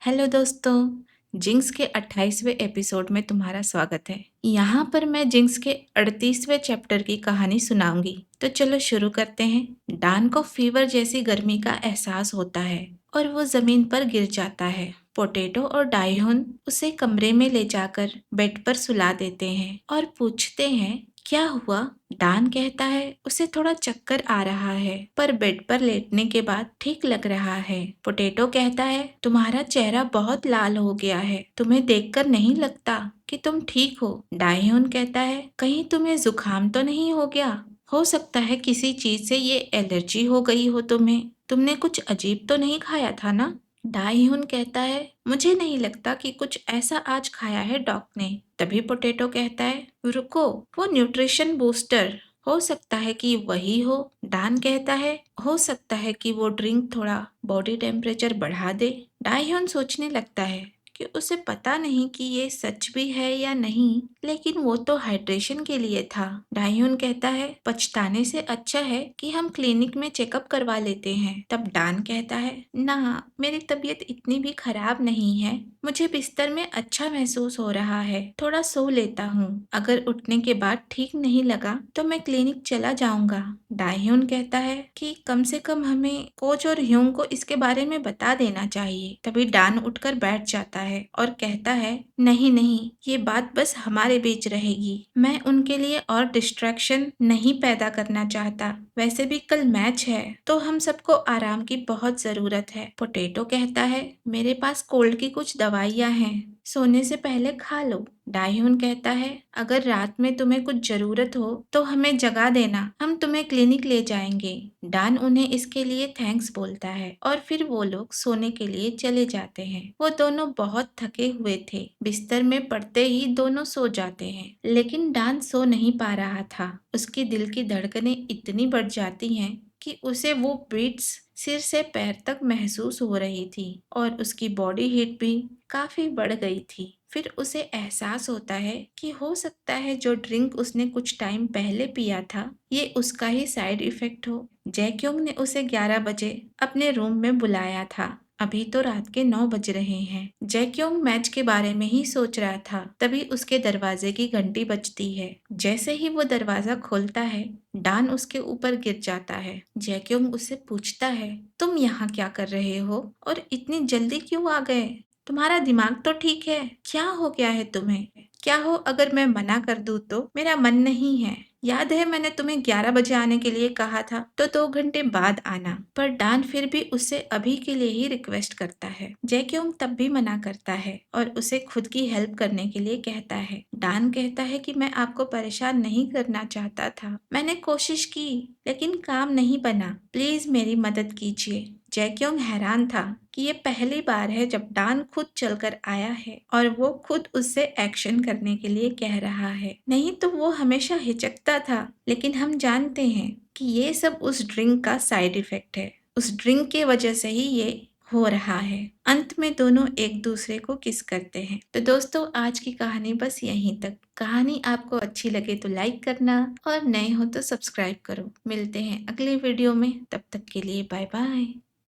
Hello दोस्तों, jinx के 28वें episode में तुम्हारा स्वागत है। यहाँ पर मैं जिंक्स के 38वें चैप्टर की कहानी सुनाऊंगी। तो चलो शुरू करते हैं। डान को फीवर जैसी गर्मी का एहसास होता है और वो जमीन पर गिर जाता है। पोटैटो और डाइहोन उसे कमरे में ले जाकर बेड पर सुला देते हैं और पूछते हैं क्या हुआ। डान कहता है उसे थोड़ा चक्कर आ रहा है पर बेड पर लेटने के बाद ठीक लग रहा है। पोटैटो कहता है तुम्हारा चेहरा बहुत लाल हो गया है, तुम्हें देखकर नहीं लगता कि तुम ठीक हो। डाइहोन कहता है कहीं तुम्हें जुकाम तो नहीं हो गया, हो सकता है किसी चीज से ये एलर्जी हो गई हो तुम्हें, तुमने कुछ अजीब तो नहीं खाया था ना। डाइहुन कहता है मुझे नहीं लगता कि कुछ ऐसा आज खाया है डॉग ने। तभी पोटैटो कहता है रुको, वो न्यूट्रिशन बूस्टर हो सकता है कि वही हो। डान कहता है हो सकता है कि वो ड्रिंक थोड़ा बॉडी टेम्परेचर बढ़ा दे। डाइहुन सोचने लगता है कि उसे पता नहीं कि ये सच भी है या नहीं, लेकिन वो तो हाइड्रेशन के लिए था। डाइहुन कहता है पछताने से अच्छा है कि हम क्लिनिक में चेकअप करवा लेते हैं। तब डान कहता है ना, मेरी तबीयत इतनी भी खराब नहीं है, मुझे बिस्तर में अच्छा महसूस हो रहा है, थोड़ा सो लेता हूँ, अगर उठने के बाद ठीक नहीं लगा तो मैं क्लिनिक चला जाऊंगा। डाइहुन कहता है कि कम से कम हमें कोच और ह्यूंग को इसके बारे में बता देना चाहिए। तभी डान उठकर बैठ जाता है और कहता है नहीं नहीं, ये बात बस हमारे बीच रहेगी, मैं उनके लिए और डिस्ट्रैक्शन नहीं पैदा करना चाहता, वैसे भी कल मैच है तो हम सबको आराम की बहुत जरूरत है। पोटैटो कहता है मेरे पास कोल्ड की कुछ दवाइयाँ हैं, सोने से पहले खा लो। डाइहुन कहता है अगर रात में तुम्हें कुछ जरूरत हो तो हमें जगा देना, हम तुम्हें क्लिनिक ले जाएंगे। डान उन्हें इसके लिए थैंक्स बोलता है और फिर वो लोग सोने के लिए चले जाते हैं। वो दोनों बहुत थके हुए थे, बिस्तर में पड़ते ही दोनों सो जाते हैं, लेकिन डान सो नहीं पा रहा था। उसकी दिल की धड़कनें इतनी बढ़ जाती हैं कि उसे वो बीट्स सिर से पैर तक महसूस हो रही थी और उसकी बॉडी हीट भी काफी बढ़ गई थी। फिर उसे एहसास होता है कि हो सकता है जो ड्रिंक उसने कुछ टाइम पहले पिया था ये उसका ही साइड इफेक्ट हो। जैक्योंग ने उसे 11 बजे अपने रूम में बुलाया था, अभी तो रात के 9 बज रहे हैं। जैक्योंग मैच के बारे में ही सोच रहा था, तभी उसके दरवाजे की घंटी बजती है। जैसे ही वो दरवाजा खोलता है डान उसके ऊपर गिर जाता है। जैक्योंग उससे पूछता है तुम यहाँ क्या कर रहे हो और इतनी जल्दी क्यों आ गए, तुम्हारा दिमाग तो ठीक है, क्या हो गया है तुम्हें, क्या हो अगर मैं मना कर दूं तो। मेरा मन नहीं है, याद है मैंने तुम्हें 11 बजे आने के लिए कहा था तो 2 घंटे बाद आना। पर डान फिर भी उससे अभी के लिए ही रिक्वेस्ट करता है। जैक्योंग तब भी मना करता है और उसे खुद की हेल्प करने के लिए कहता है। डान कहता है कि मैं आपको परेशान नहीं करना चाहता था, मैंने कोशिश की लेकिन काम नहीं बना, प्लीज मेरी मदद कीजिए। जैक्योंग हैरान था कि ये पहली बार है जब डान खुद चलकर आया है और वो खुद उससे एक्शन करने के लिए कह रहा है, नहीं तो वो हमेशा हिचकता था। लेकिन हम जानते हैं कि ये सब उस ड्रिंक का साइड इफेक्ट है, उस ड्रिंक की वजह से ही ये हो रहा है। अंत में दोनों एक दूसरे को किस करते हैं। तो दोस्तों आज की कहानी बस यहीं तक। कहानी आपको अच्छी लगे तो लाइक करना और नए हो तो सब्सक्राइब करो। मिलते हैं अगले वीडियो में, तब तक के लिए बाय बाय।